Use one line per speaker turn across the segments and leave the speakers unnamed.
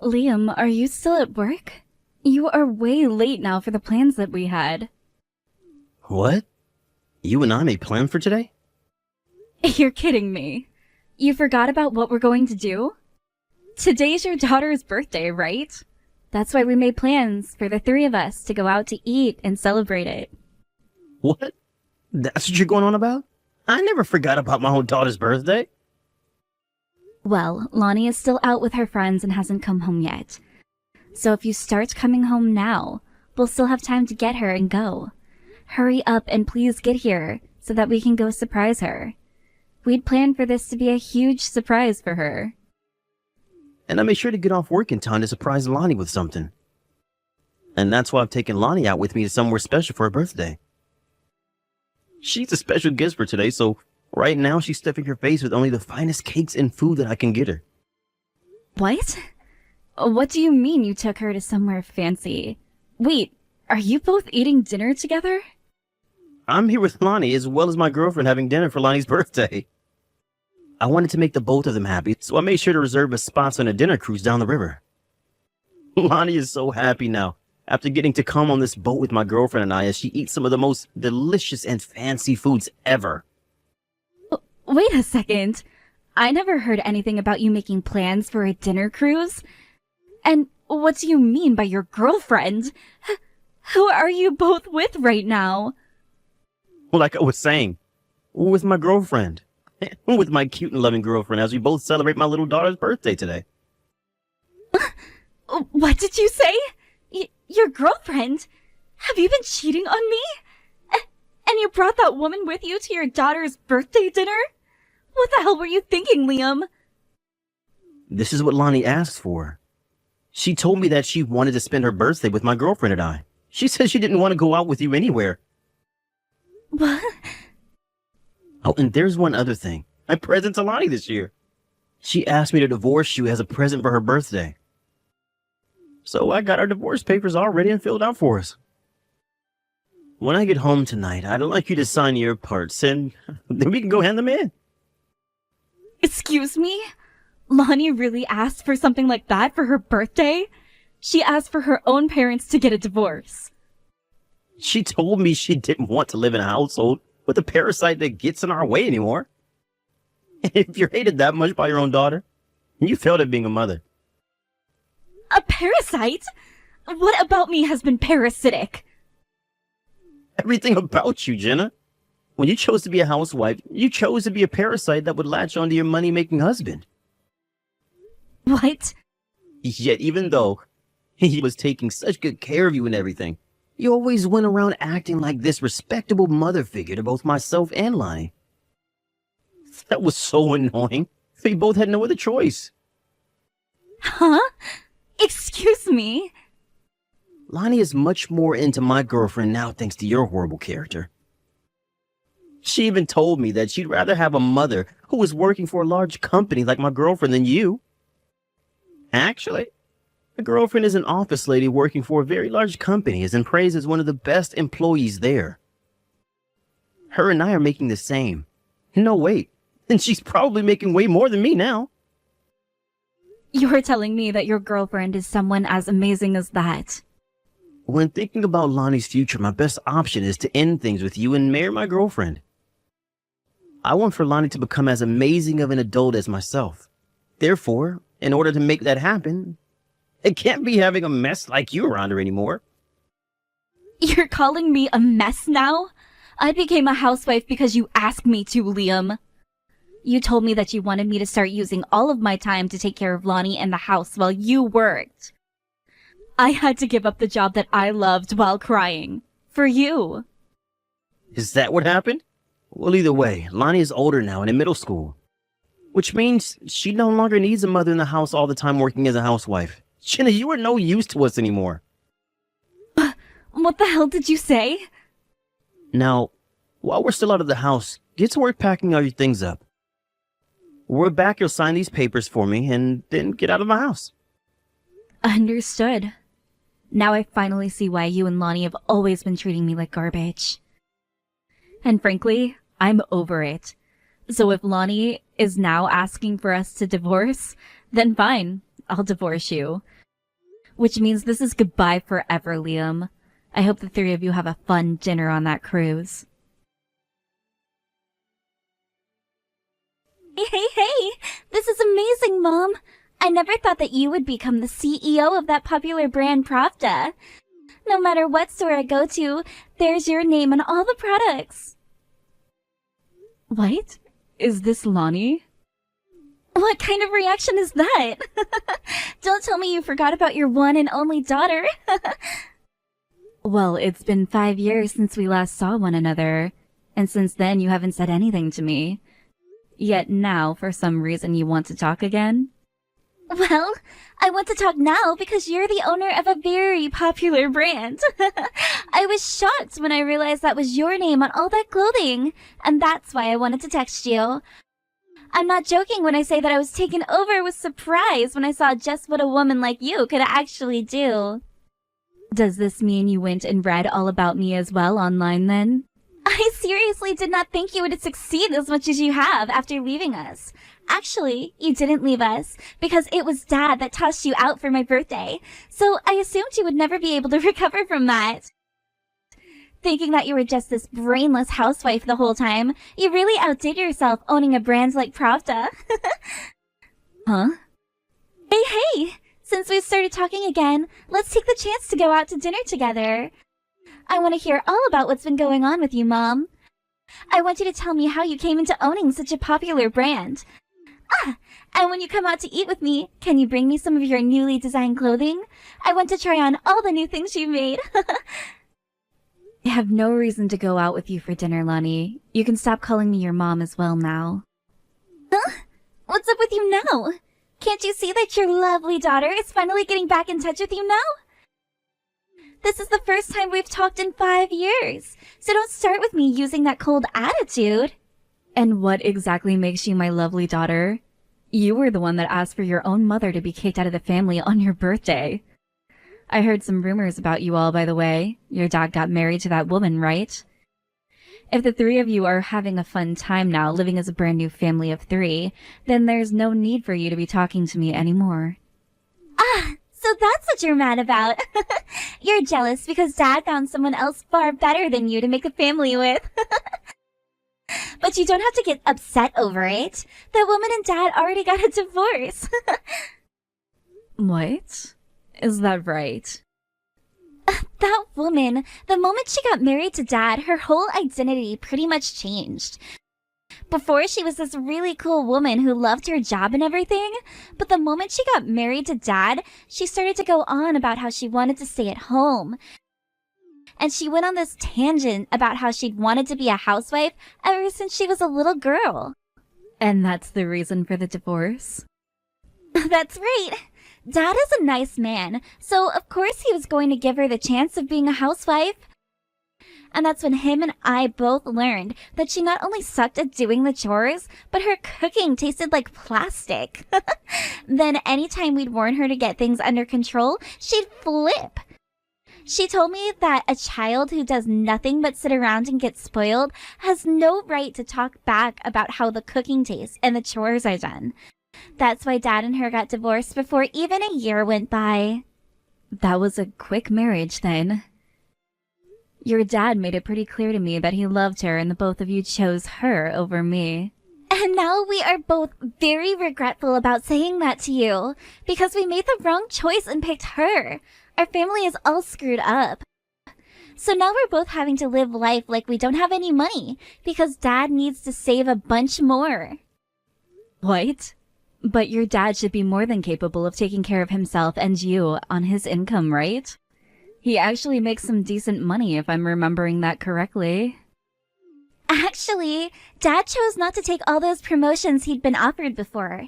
Liam, are you still at work? You are way late now for the plans that we had.
What? You and I made plans for today?
You're kidding me. You forgot about what we're going to do? Today's your daughter's birthday, right? That's why we made plans for the three of us to go out to eat and celebrate it.
What? That's what you're going on about? I never forgot about my own daughter's birthday.
Well, Lonnie is still out with her friends and hasn't come home yet. So if you start coming home now, we'll still have time to get her and go. Hurry up and please get here so that we can go surprise her. We'd planned for this to be a huge surprise for her.
And I made sure to get off work in time to surprise Lonnie with something. And that's why I've taken Lonnie out with me to somewhere special for her birthday. She's a special guest for today, so right now she's stuffing her face with only the finest cakes and food that I can get her.
What? What do you mean you took her to somewhere fancy? Wait, are you both eating dinner together?
I'm here with Lonnie as well as my girlfriend having dinner for Lonnie's birthday. I wanted to make the both of them happy, so I made sure to reserve a spot on a dinner cruise down the river. Lonnie is so happy now, after getting to come on this boat with my girlfriend and I as she eats some of the most delicious and fancy foods ever.
Wait a second. I never heard anything about you making plans for a dinner cruise. And what do you mean by your girlfriend? Who are you both with right now?
Well, like I was saying, with my girlfriend. With my cute and loving girlfriend as we both celebrate my little daughter's birthday today.
What did you say? Your girlfriend? Have you been cheating on me? And you brought that woman with you to your daughter's birthday dinner? What the hell were you thinking, Liam?
This is what Lonnie asked for. She told me that she wanted to spend her birthday with my girlfriend and I. She said she didn't want to go out with you anywhere.
What?
Oh, and there's one other thing. My present to Lonnie this year. She asked me to divorce you as a present for her birthday. So I got our divorce papers all ready and filled out for us. When I get home tonight, I'd like you to sign your parts and then we can go hand them in.
Excuse me? Lonnie really asked for something like that for her birthday? She asked for her own parents to get a divorce.
She told me she didn't want to live in a household with a parasite that gets in our way anymore. If you're hated that much by your own daughter, you failed at being a mother.
A parasite? What about me has been parasitic?
Everything about you, Jenna. When you chose to be a housewife, you chose to be a parasite that would latch onto your money-making husband.
What?
Yet even though he was taking such good care of you and everything, you always went around acting like this respectable mother figure to both myself and Lonnie. That was so annoying. We both had no other choice.
Huh? Excuse me?
Lonnie is much more into my girlfriend now thanks to your horrible character. She even told me that she'd rather have a mother who was working for a large company like my girlfriend than you. Actually, my girlfriend is an office lady working for a very large company and praised as one of the best employees there. Her and I are making the same. No, wait. And she's probably making way more than me now.
You're telling me that your girlfriend is someone as amazing as that?
When thinking about Lonnie's future, my best option is to end things with you and marry my girlfriend. I want for Lonnie to become as amazing of an adult as myself. Therefore, in order to make that happen, it can't be having a mess like you around her anymore.
You're calling me a mess now? I became a housewife because you asked me to, Liam. You told me that you wanted me to start using all of my time to take care of Lonnie and the house while you worked. I had to give up the job that I loved while crying. For you.
Is that what happened? Well, either way, Lonnie is older now and in middle school. Which means she no longer needs a mother in the house all the time working as a housewife. Jenna, you are no use to us anymore.
What the hell did you say?
Now, while we're still out of the house, get to work packing all your things up. When we're back, you'll sign these papers for me and then get out of my house.
Understood. Now I finally see why you and Lonnie have always been treating me like garbage. And frankly, I'm over it. So if Lonnie is now asking for us to divorce, then fine. I'll divorce you. Which means this is goodbye forever, Liam. I hope the three of you have a fun dinner on that cruise. Hey! This is amazing, Mom! I never thought that you would become the CEO of that popular brand Pravda. No matter what store I go to, there's your name on all the products. What? Is this Lonnie? What kind of reaction is that? Don't tell me you forgot about your one and only daughter. Well, it's been 5 years since we last saw one another, and since then you haven't said anything to me. Yet now, for some reason, you want to talk again? Well, I want to talk now because you're the owner of a very popular brand. I was shocked when I realized that was your name on all that clothing, and that's why I wanted to text you. I'm not joking when I say that I was taken over with surprise when I saw just what a woman like you could actually do. Does this mean you went and read all about me as well online then? I seriously did not think you would succeed as much as you have after leaving us. Actually, you didn't leave us because it was Dad that tossed you out for my birthday, so I assumed you would never be able to recover from that. Thinking that you were just this brainless housewife the whole time, you really outdid yourself owning a brand like Pravda. Huh? Hey! Since we've started talking again, let's take the chance to go out to dinner together. I want to hear all about what's been going on with you, Mom. I want you to tell me how you came into owning such a popular brand. And when you come out to eat with me, can you bring me some of your newly designed clothing? I want to try on all the new things you've made. I have no reason to go out with you for dinner, Lonnie. You can stop calling me your mom as well now. Huh? What's up with you now? Can't you see that your lovely daughter is finally getting back in touch with you now? This is the first time we've talked in 5 years, so don't start with me using that cold attitude. And what exactly makes you my lovely daughter? You were the one that asked for your own mother to be kicked out of the family on your birthday. I heard some rumors about you all, by the way. Your dad got married to that woman, right? If the three of you are having a fun time now, living as a brand new family of 3, then there's no need for you to be talking to me anymore. So that's what you're mad about. You're jealous because Dad found someone else far better than you to make a family with. But you don't have to get upset over it. The woman and Dad already got a divorce. What? Is that right? That woman, the moment she got married to Dad, her whole identity pretty much changed. Before, she was this really cool woman who loved her job and everything, but the moment she got married to Dad, she started to go on about how she wanted to stay at home. And she went on this tangent about how she'd wanted to be a housewife ever since she was a little girl. And that's the reason for the divorce? That's right. Dad is a nice man, so of course he was going to give her the chance of being a housewife. And that's when him and I both learned that she not only sucked at doing the chores, but her cooking tasted like plastic. Then anytime we'd warn her to get things under control, she'd flip. She told me that a child who does nothing but sit around and get spoiled has no right to talk back about how the cooking tastes and the chores are done. That's why Dad and her got divorced before even a year went by. That was a quick marriage then. Your dad made it pretty clear to me that he loved her and the both of you chose her over me. And now we are both very regretful about saying that to you, because we made the wrong choice and picked her. Our family is all screwed up. So now we're both having to live life like we don't have any money, because Dad needs to save a bunch more. What? But your dad should be more than capable of taking care of himself and you on his income, right? He actually makes some decent money, if I'm remembering that correctly. Actually, Dad chose not to take all those promotions he'd been offered before.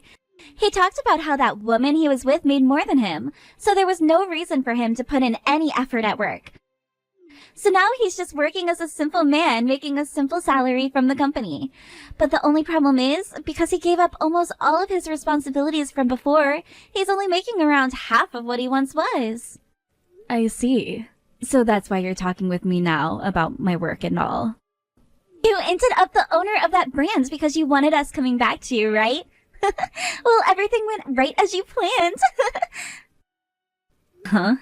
He talked about how that woman he was with made more than him, so there was no reason for him to put in any effort at work. So now he's just working as a simple man, making a simple salary from the company. But the only problem is, because he gave up almost all of his responsibilities from before, he's only making around half of what he once was. I see. So that's why you're talking with me now about my work and all. You ended up the owner of that brand because you wanted us coming back to you, right? Well, everything went right as you planned.
Huh?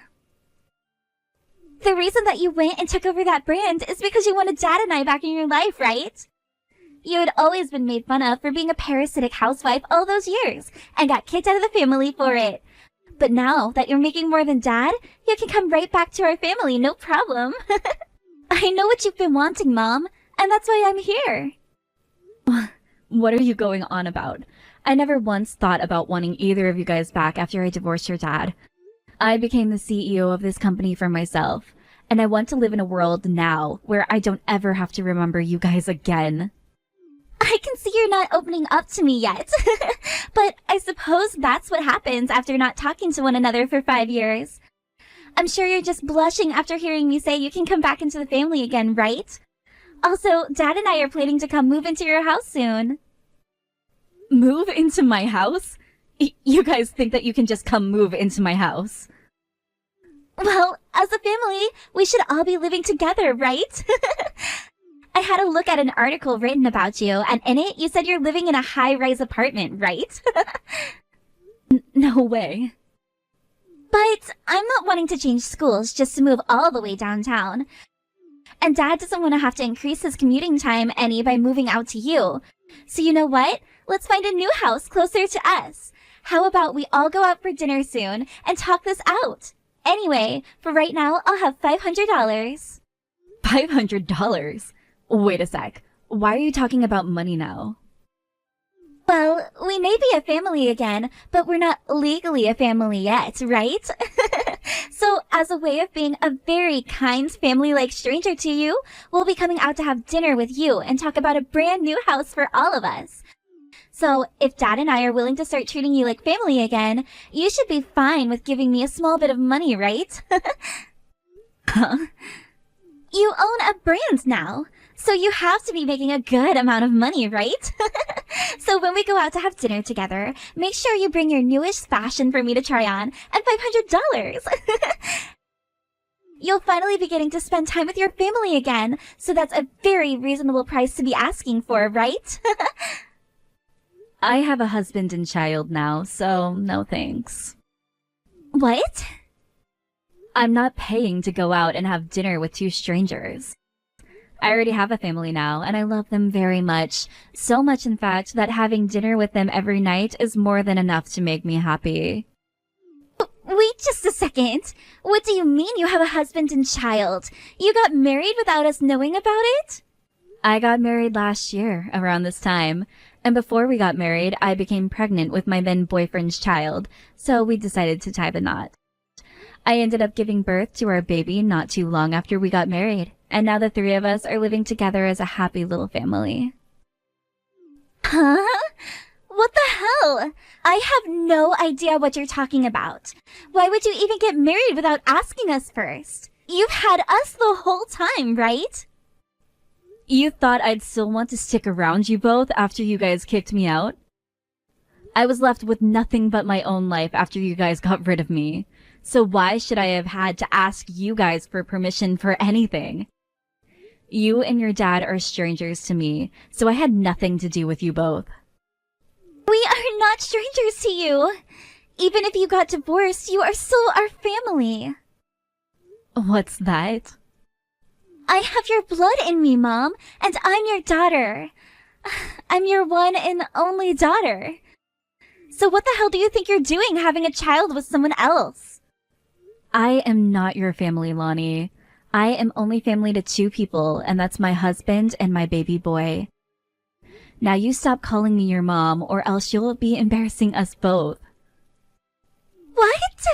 The reason that you went and took over that brand is because you wanted Dad and I back in your life, right? You had always been made fun of for being a parasitic housewife all those years and got kicked out of the family for it. But now that you're making more than Dad, you can come right back to our family, no problem. I know what you've been wanting, Mom, and that's why I'm here.
What are you going on about? I never once thought about wanting either of you guys back after I divorced your dad. I became the CEO of this company for myself, and I want to live in a world now where I don't ever have to remember you guys again.
I can see you're not opening up to me yet. But I suppose that's what happens after not talking to one another for 5 years. I'm sure you're just blushing after hearing me say you can come back into the family again, right? Also, Dad and I are planning to come move into your house soon.
Move into my house? You guys think that you can just come move into my house?
Well, as a family, we should all be living together, right? I had a look at an article written about you, and in it, you said you're living in a high-rise apartment, right?
No way.
But I'm not wanting to change schools just to move all the way downtown. And Dad doesn't want to have to increase his commuting time any by moving out to you. So you know what? Let's find a new house closer to us. How about we all go out for dinner soon and talk this out? Anyway, for right now, I'll have $500.
$500? Wait a sec. Why are you talking about money now?
Well, we may be a family again, but we're not legally a family yet, right? So, as a way of being a very kind family-like stranger to you, we'll be coming out to have dinner with you and talk about a brand new house for all of us. So, if Dad and I are willing to start treating you like family again, you should be fine with giving me a small bit of money, right?
Huh?
You own a brand now, so you have to be making a good amount of money, right? So when we go out to have dinner together, make sure you bring your newest fashion for me to try on and $500. You'll finally be getting to spend time with your family again, so that's a very reasonable price to be asking for, right?
I have a husband and child now, so no thanks.
What?
I'm not paying to go out and have dinner with two strangers. I already have a family now, and I love them very much. So much, in fact, that having dinner with them every night is more than enough to make me happy.
Wait just a second. What do you mean you have a husband and child? You got married without us knowing about it?
I got married last year, around this time, and before we got married, I became pregnant with my then boyfriend's child, so we decided to tie the knot. I ended up giving birth to our baby not too long after we got married, and now the three of us are living together as a happy little family.
Huh? What the hell? I have no idea what you're talking about. Why would you even get married without asking us first? You've had us the whole time, right?
You thought I'd still want to stick around you both after you guys kicked me out? I was left with nothing but my own life after you guys got rid of me. So why should I have had to ask you guys for permission for anything? You and your dad are strangers to me, so I had nothing to do with you both.
We are not strangers to you. Even if you got divorced, you are still our family.
What's that?
I have your blood in me, Mom, and I'm your daughter. I'm your one and only daughter. So what the hell do you think you're doing having a child with someone else?
I am not your family, Lonnie. I am only family to two people, and that's my husband and my baby boy. Now you stop calling me your mom, or else you'll be embarrassing us both.
What?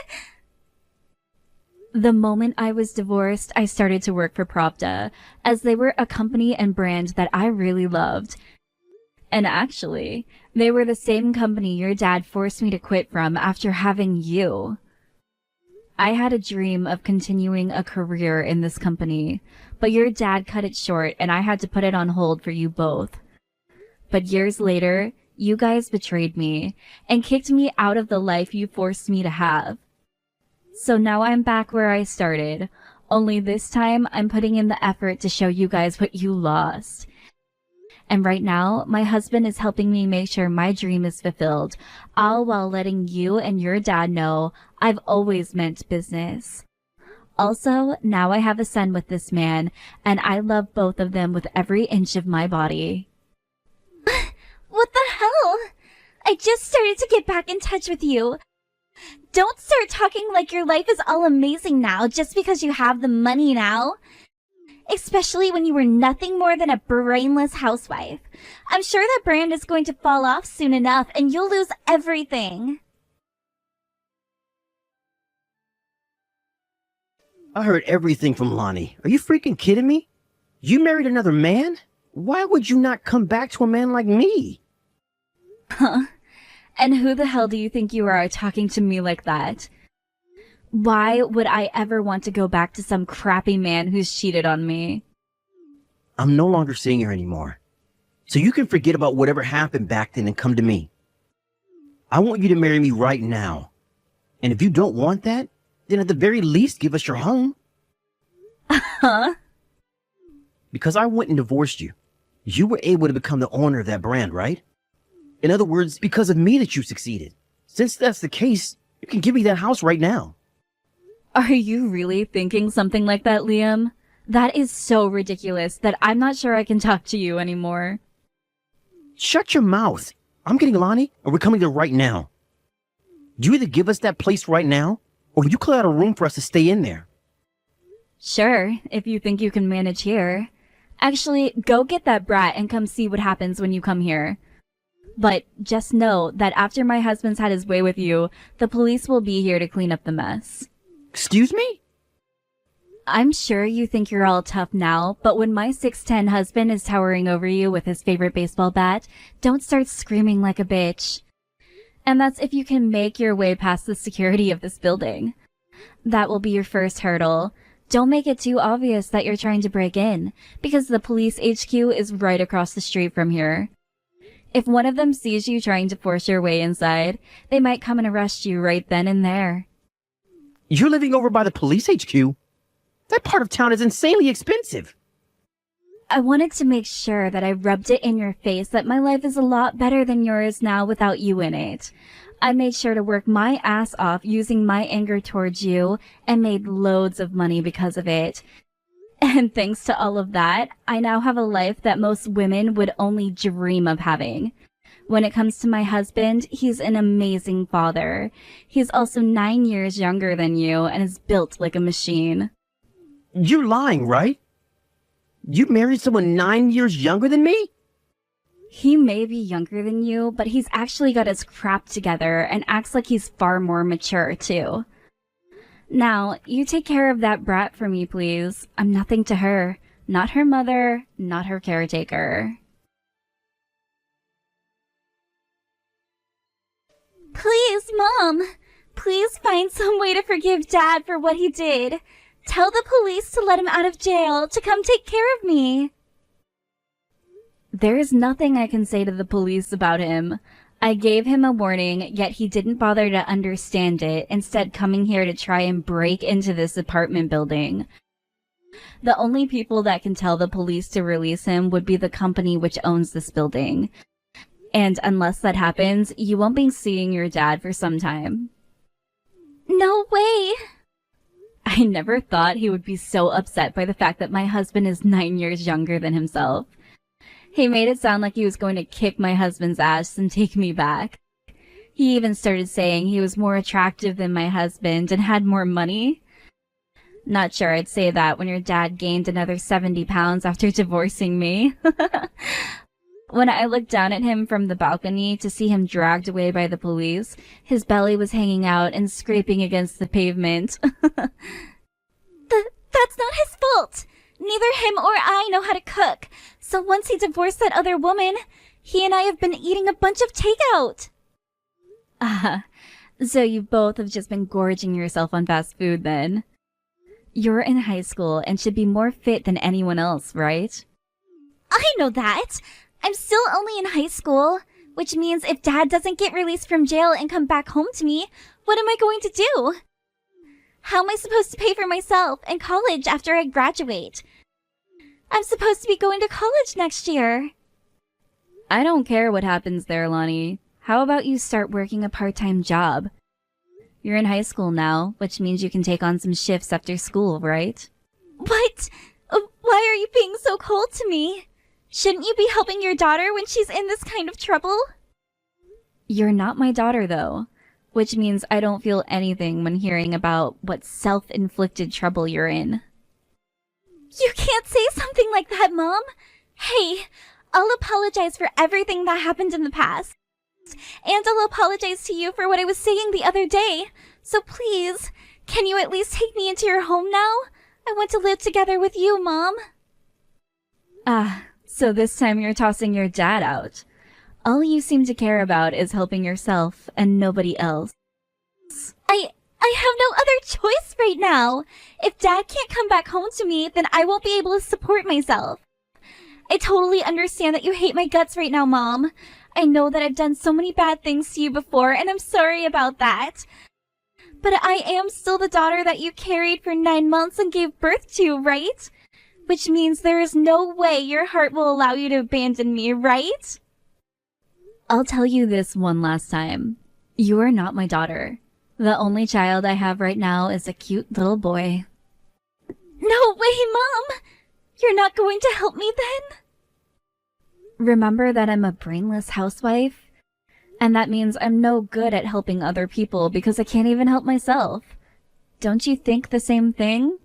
The moment I was divorced, I started to work for Pravda, as they were a company and brand that I really loved. And actually, they were the same company your dad forced me to quit from after having you. I had a dream of continuing a career in this company, but your dad cut it short and I had to put it on hold for you both. But years later, you guys betrayed me and kicked me out of the life you forced me to have. So now I'm back where I started, only this time I'm putting in the effort to show you guys what you lost. And right now, my husband is helping me make sure my dream is fulfilled, all while letting you and your dad know I've always meant business. Also, now I have a son with this man, and I love both of them with every inch of my body.
What the hell? I just started to get back in touch with you. Don't start talking like your life is all amazing now just because you have the money now. Especially when you were nothing more than a brainless housewife. I'm sure that brand is going to fall off soon enough and you'll lose everything.
I heard everything from Lonnie. Are you freaking kidding me? You married another man? Why would you not come back to a man like me?
Huh? And who the hell do you think you are talking to me like that? Why would I ever want to go back to some crappy man who's cheated on me?
I'm no longer seeing her anymore. So you can forget about whatever happened back then and come to me. I want you to marry me right now. And if you don't want that, then at the very least give us your home.
Huh?
Because I went and divorced you. You were able to become the owner of that brand, right? In other words, because of me that you succeeded. Since that's the case, you can give me that house right now.
Are you really thinking something like that, Liam? That is so ridiculous that I'm not sure I can talk to you anymore.
Shut your mouth. I'm getting Lonnie, and we're coming there right now. You either give us that place right now, or you clear out a room for us to stay in there.
Sure, if you think you can manage here. Actually, go get that brat and come see what happens when you come here. But just know that after my husband's had his way with you, the police will be here to clean up the mess.
Excuse me?
I'm sure you think you're all tough now, but when my 6'10" husband is towering over you with his favorite baseball bat, don't start screaming like a bitch. And that's if you can make your way past the security of this building. That will be your first hurdle. Don't make it too obvious that you're trying to break in, because the police HQ is right across the street from here. If one of them sees you trying to force your way inside, they might come and arrest you right then and there.
You're living over by the police HQ? That part of town is insanely expensive.
I wanted to make sure that I rubbed it in your face that my life is a lot better than yours now without you in it. I made sure to work my ass off using my anger towards you and made loads of money because of it. And thanks to all of that, I now have a life that most women would only dream of having. When it comes to my husband, he's an amazing father. He's also 9 years younger than you and is built like a machine.
You're lying, right? You married someone 9 years younger than me?
He may be younger than you, but he's actually got his crap together and acts like he's far more mature, too. Now, you take care of that brat for me, please. I'm nothing to her. Not her mother, not her caretaker.
Please, Mom. Please find some way to forgive Dad for what he did. Tell the police to let him out of jail, to come take care of me.
There's nothing I can say to the police about him. I gave him a warning, yet he didn't bother to understand it, instead coming here to try and break into this apartment building. The only people that can tell the police to release him would be the company which owns this building. And unless that happens, you won't be seeing your dad for some time.
No way!
I never thought he would be so upset by the fact that my husband is 9 years younger than himself. He made it sound like he was going to kick my husband's ass and take me back. He even started saying he was more attractive than my husband and had more money. Not sure I'd say that when your dad gained another 70 pounds after divorcing me. When I looked down at him from the balcony to see him dragged away by the police, his belly was hanging out and scraping against the pavement.
That's not his fault. Neither him or I know how to cook. So once he divorced that other woman, he and I have been eating a bunch of takeout.
So you both have just been gorging yourself on fast food then. You're in high school and should be more fit than anyone else, right?
I know that. I'm still only in high school, which means if Dad doesn't get released from jail and come back home to me, what am I going to do? How am I supposed to pay for myself and college after I graduate? I'm supposed to be going to college next year.
I don't care what happens there, Lonnie. How about you start working a part-time job? You're in high school now, which means you can take on some shifts after school, right?
What? Why are you being so cold to me? Shouldn't you be helping your daughter when she's in this kind of trouble?
You're not my daughter, though, which means I don't feel anything when hearing about what self-inflicted trouble you're in.
You can't say something like that, Mom. Hey, I'll apologize for everything that happened in the past. And I'll apologize to you for what I was saying the other day. So please, can you at least take me into your home now? I want to live together with you, Mom.
Ah, so this time you're tossing your dad out. All you seem to care about is helping yourself and nobody else.
I have no other choice right now. If Dad can't come back home to me, then I won't be able to support myself. I totally understand that you hate my guts right now, Mom. I know that I've done so many bad things to you before, and I'm sorry about that. But I am still the daughter that you carried for 9 months and gave birth to, right? Which means there is no way your heart will allow you to abandon me, right?
I'll tell you this one last time. You are not my daughter. The only child I have right now is a cute little boy.
No way, Mom! You're not going to help me then?
Remember that I'm a brainless housewife? And that means I'm no good at helping other people because I can't even help myself. Don't you think the same thing?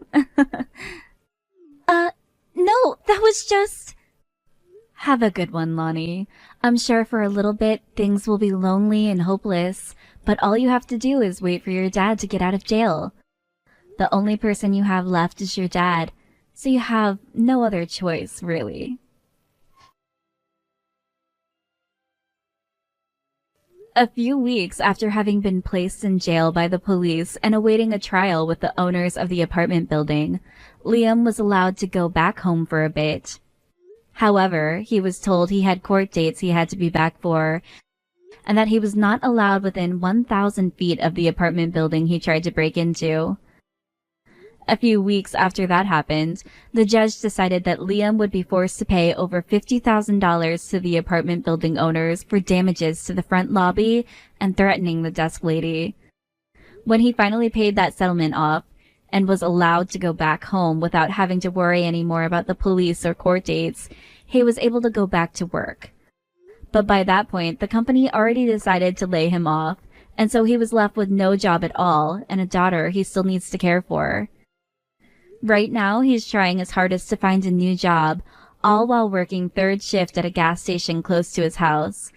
No, that was just...
Have a good one, Lonnie. I'm sure for a little bit things will be lonely and hopeless, but all you have to do is wait for your dad to get out of jail. The only person you have left is your dad, so you have no other choice, really. A few weeks after having been placed in jail by the police and awaiting a trial with the owners of the apartment building, Liam was allowed to go back home for a bit. However, he was told he had court dates he had to be back for, and that he was not allowed within 1,000 feet of the apartment building he tried to break into. A few weeks after that happened, the judge decided that Liam would be forced to pay over $50,000 to the apartment building owners for damages to the front lobby and threatening the desk lady. When he finally paid that settlement off and was allowed to go back home without having to worry anymore about the police or court dates, he was able to go back to work. But by that point, the company already decided to lay him off, and so he was left with no job at all and a daughter he still needs to care for. Right now, he's trying his hardest to find a new job, all while working third shift at a gas station close to his house.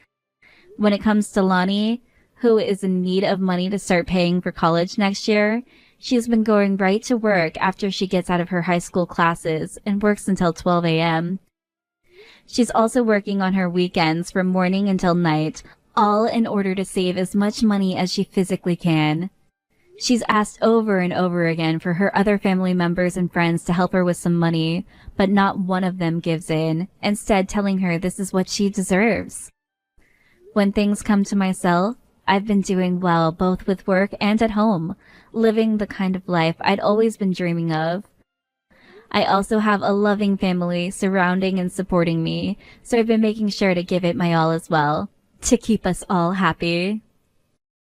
When it comes to Lonnie, who is in need of money to start paying for college next year, she's been going right to work after she gets out of her high school classes and works until 12 a.m. She's also working on her weekends from morning until night, all in order to save as much money as she physically can. She's asked over and over again for her other family members and friends to help her with some money, but not one of them gives in, instead telling her this is what she deserves. When things come to myself, I've been doing well both with work and at home, living the kind of life I'd always been dreaming of. I also have a loving family surrounding and supporting me, so I've been making sure to give it my all as well, to keep us all happy.